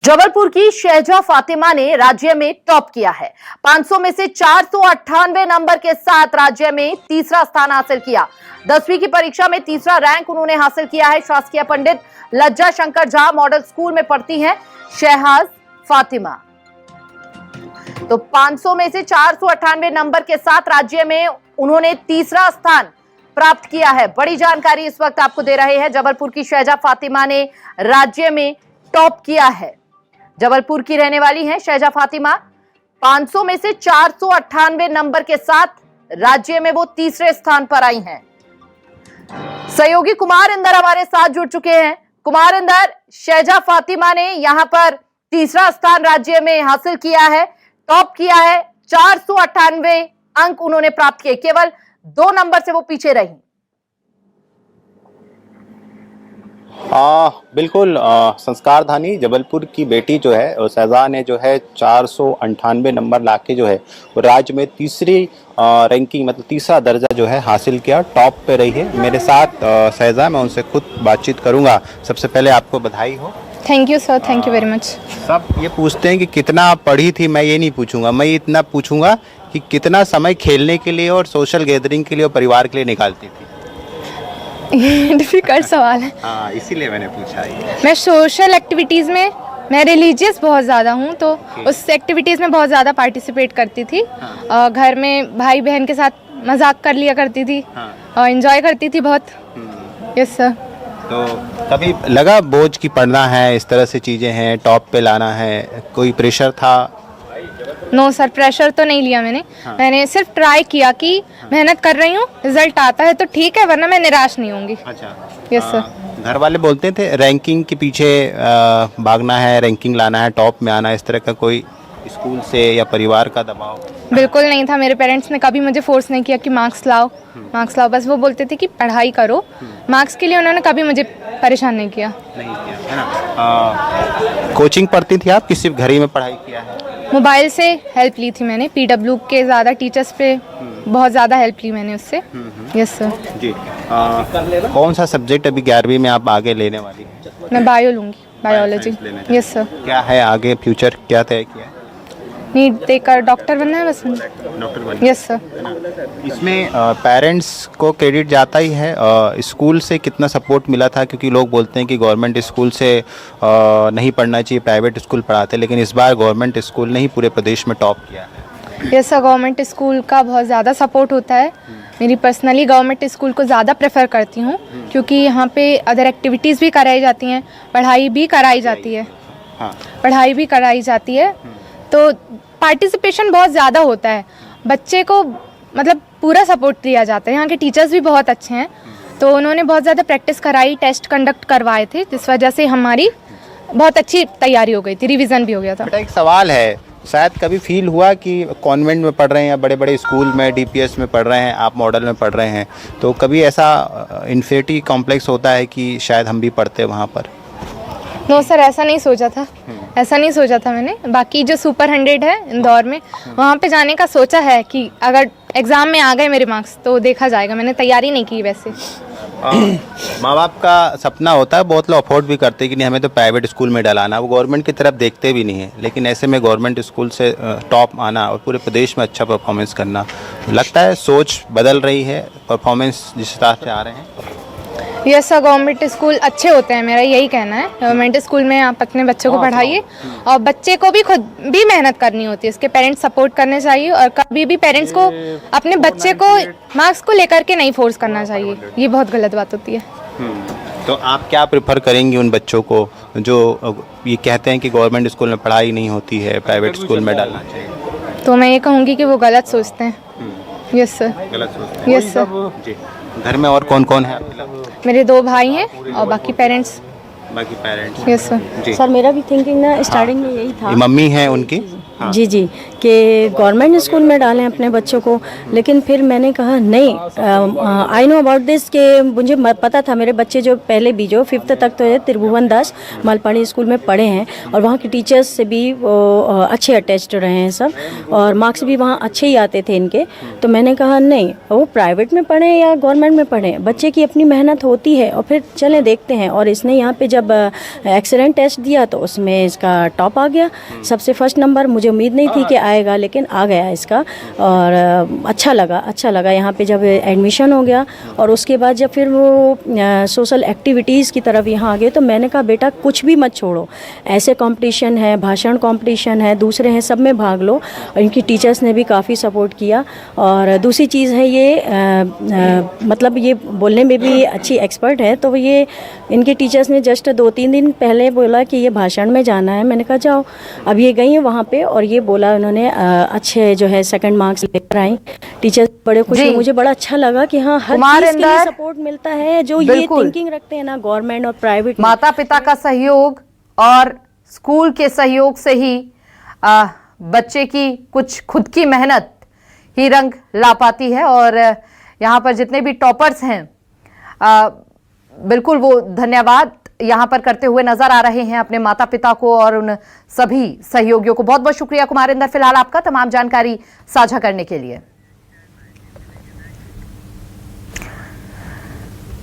जबलपुर की शहजा फातिमा ने राज्य में टॉप किया है। 500 में से 498 नंबर के साथ राज्य में तीसरा स्थान हासिल किया। 10वीं की परीक्षा में तीसरा रैंक उन्होंने हासिल किया है। शासकीय पंडित लज्जा शंकर झा मॉडल स्कूल में पढ़ती हैं शहजाद फातिमा। तो 500 में से 498 नंबर के साथ राज्य में उन्होंने तीसरा स्थान प्राप्त किया है। बड़ी जानकारी इस वक्त आपको दे रहे हैं। जबलपुर की शहजा फातिमा ने राज्य में टॉप किया है। जबलपुर की रहने वाली हैं शहजा फातिमा। 500 में से 498 नंबर के साथ राज्य में वो तीसरे स्थान पर आई हैं। सहयोगी कुमार इंदर हमारे साथ जुड़ चुके हैं। कुमार इंदर, शहजा फातिमा ने यहां पर तीसरा स्थान राज्य में हासिल किया है, टॉप किया है। 498 अंक उन्होंने प्राप्त किए, केवल 2 नंबर से वो पीछे रही। बिल्कुल संस्कार धानी जबलपुर की बेटी जो है और शहजा ने जो है 498 नंबर लाके जो है वो राज्य में तीसरी रैंकिंग मतलब तीसरा दर्जा जो है हासिल किया, टॉप पे रही है। मेरे साथ शहजा, मैं उनसे खुद बातचीत करूंगा। सबसे पहले आपको बधाई हो। Thank you sir, thank you very much. सब ये पूछते हैं कि कितना पढ़ी थी, मैं ये नहीं पूछूंगा, मैं इतना पूछूंगा कि कितना समय खेलने के लिए और सोशल गैदरिंग के लिए और परिवार के लिए निकालती थी। डिफिकल्ट सवाल है। हाँ, इसीलिए मैंने पूछा है। मैं सोशल एक्टिविटीज़ में, मैं रिलीजियस बहुत ज़्यादा हूँ, तो उस एक्टिविटीज़ में बहुत ज़्यादा पार्टिसिपेट करती थी। घर में भाई बहन के साथ मजाक कर लिया करती थी और एंजॉय करती थी बहुत। Yes sir. तो कभी लगा बोझ की पढ़ना है, इस तरह से चीज़ें हैं, टॉप पे लाना है, कोई प्रेशर था? नो सर, प्रेशर तो नहीं लिया मैंने। मैंने सिर्फ ट्राई किया कि मेहनत कर रही हूँ, रिजल्ट आता है तो ठीक है, वरना मैं निराश नहीं होंगी। अच्छा। Yes sir. घर वाले बोलते थे रैंकिंग के पीछे भागना है, रैंकिंग लाना है, टॉप में आना है, इस तरह का कोई स्कूल से या परिवार का दबाव? बिल्कुल नहीं था। मेरे पेरेंट्स ने कभी मुझे फोर्स नहीं किया कि मार्क्स लाओ, मार्क्स लाओ। बस वो बोलते थे कि पढ़ाई करो। मार्क्स के लिए उन्होंने कभी मुझे परेशान नहीं किया। नहीं किया है ना। कोचिंग पढ़ती थी आप कि सिर्फ घर ही में पढ़ाई किया है? मोबाइल से हेल्प ली थी मैंने। PW के ज़्यादा टीचर्स पे बहुत ज़्यादा हेल्प ली मैंने उससे। Yes sir. जी। कौन सा सब्जेक्ट अभी 11वीं में आप आगे लेने वाली हैं? मैं बायो लूँगी, बायोलॉजी। Yes sir. क्या है आगे फ्यूचर, क्या तय किया है? नीट देकर डॉक्टर बनना है बस। डॉक्टर बनना। Yes sir. इसमें पेरेंट्स को क्रेडिट जाता ही है। स्कूल से कितना सपोर्ट मिला था? क्योंकि लोग बोलते हैं कि गवर्नमेंट स्कूल से नहीं पढ़ना चाहिए, प्राइवेट स्कूल पढ़ाते, लेकिन इस बार गवर्नमेंट स्कूल ने ही पूरे प्रदेश में टॉप किया है। यस सर, गवर्नमेंट स्कूल का बहुत ज़्यादा सपोर्ट होता है। मेरी पर्सनली गवर्नमेंट स्कूल को ज़्यादा प्रेफर करती हूँ, क्योंकि यहाँ पे अदर एक्टिविटीज़ भी कराई जाती हैं, पढ़ाई भी कराई जाती है। हाँ। पढ़ाई भी कराई जाती है, तो पार्टिसिपेशन बहुत ज़्यादा होता है। बच्चे को मतलब पूरा सपोर्ट दिया जाता है। यहाँ के टीचर्स भी बहुत अच्छे हैं, तो उन्होंने बहुत ज़्यादा प्रैक्टिस कराई, टेस्ट कंडक्ट करवाए थे, जिस वजह से हमारी बहुत अच्छी तैयारी हो गई थी, रिवीजन भी हो गया था। बेटा, एक सवाल है, शायद कभी फील हुआ कि कॉन्वेंट में पढ़ रहे हैं या बड़े बड़े स्कूल में, DPS में पढ़ रहे हैं, आप मॉडल में पढ़ रहे हैं, तो कभी ऐसा इन्फिनिटी कॉम्प्लेक्स होता है कि शायद हम भी पढ़ते वहाँ पर? नो सर, ऐसा नहीं सोचा था। ऐसा नहीं सोचा था मैंने। बाकी जो सुपर 100 है इंदौर में, वहाँ पे जाने का सोचा है कि अगर एग्ज़ाम में आ गए मेरे मार्क्स तो देखा जाएगा। मैंने तैयारी नहीं की वैसे। माँ बाप का सपना होता है, बहुत लोग अफोर्ड भी करते हैं कि नहीं हमें तो प्राइवेट स्कूल में डलाना, वो गवर्नमेंट की तरफ देखते भी नहीं है, लेकिन ऐसे में गवर्नमेंट स्कूल से टॉप आना और पूरे प्रदेश में अच्छा परफॉर्मेंस करना, लगता है सोच बदल रही है, परफॉर्मेंस जिस हिसाब से आ रहे हैं? यस सर, गवर्नमेंट स्कूल अच्छे होते हैं, मेरा यही कहना है। गवर्नमेंट स्कूल में आप अपने बच्चों को पढ़ाइए, और बच्चे को भी खुद भी मेहनत करनी होती है, इसके पेरेंट्स सपोर्ट करने चाहिए, और कभी भी पेरेंट्स को अपने बच्चे को मार्क्स को लेकर के नहीं फोर्स करना चाहिए। ये बहुत गलत बात होती है। तो आप क्या प्रेफर करेंगी उन बच्चों को जो ये कहते हैं कि गवर्नमेंट स्कूल में पढ़ाई नहीं होती है, प्राइवेट स्कूल में डालना चाहिए? तो मैं ये कहूँगी कि वो गलत सोचते हैं। Yes sir. गलत सोचते हैं। Yes sir. जी। घर में और कौन कौन है? मेरे 2 भाई हैं और बाकी पेरेंट्स। बाकी पेरेंट्स। Yes sir. जी। सर, मेरा भी थिंकिंग ना स्टार्टिंग में यही था। मम्मी है उनकी? हाँ। जी जी, कि गवर्नमेंट स्कूल में डालें अपने बच्चों को, लेकिन फिर मैंने कहा नहीं, आई नो अबाउट दिस कि मुझे पता था मेरे बच्चे जो पहले भी जो 5th तक तो है त्रिभुवन दास मालपाड़ी स्कूल में पढ़े हैं और वहाँ के टीचर्स से भी वो अच्छे अटैच्ड रहे हैं सब, और मार्क्स भी वहाँ अच्छे ही आते थे इनके। तो मैंने कहा नहीं, वो प्राइवेट में पढ़ें या गवर्नमेंट में पढ़ें, बच्चे की अपनी मेहनत होती है और फिर चलें देखते हैं। और इसने यहाँ पे जब एक्सीलेंट टेस्ट दिया तो उसमें इसका टॉप आ गया, सबसे फर्स्ट नंबर। मुझे उम्मीद नहीं थी कि आएगा, लेकिन आ गया इसका, और अच्छा लगा यहाँ पे जब एडमिशन हो गया। और उसके बाद जब फिर वो सोशल एक्टिविटीज़ की तरफ यहाँ आ गए तो मैंने कहा बेटा कुछ भी मत छोड़ो, ऐसे कंपटीशन है, भाषण कंपटीशन है, दूसरे हैं, सब में भाग लो। और इनकी टीचर्स ने भी काफ़ी सपोर्ट किया। और दूसरी चीज़ है ये मतलब ये बोलने में भी अच्छी एक्सपर्ट है, तो ये इनके टीचर्स ने जस्ट 2-3 दिन पहले बोला कि ये भाषण में जाना है। मैंने कहा जाओ। अब ये गई हैं वहाँ पे और ये बोला उन्होंने अच्छे जो है सेकंड मार्क्स लेकर आई। टीचर्स बड़े खुश हुए, मुझे बड़ा अच्छा लगा कि हाँ हर चीज़ के लिए सपोर्ट मिलता है। जो ये थिंकिंग रखते हैं ना गवर्नमेंट और प्राइवेट, माता पिता का सहयोग और स्कूल के सहयोग से ही बच्चे की कुछ खुद की मेहनत ही रंग ला पाती है। और यहाँ पर जितने भी टॉपर्स हैं बिल्कुल वो धन्यवाद यहाँ पर करते हुए नजर आ रहे हैं अपने माता पिता को और उन सभी सहयोगियों को। बहुत बहुत शुक्रिया कुमारिंदर फिलहाल आपका तमाम जानकारी साझा करने के लिए।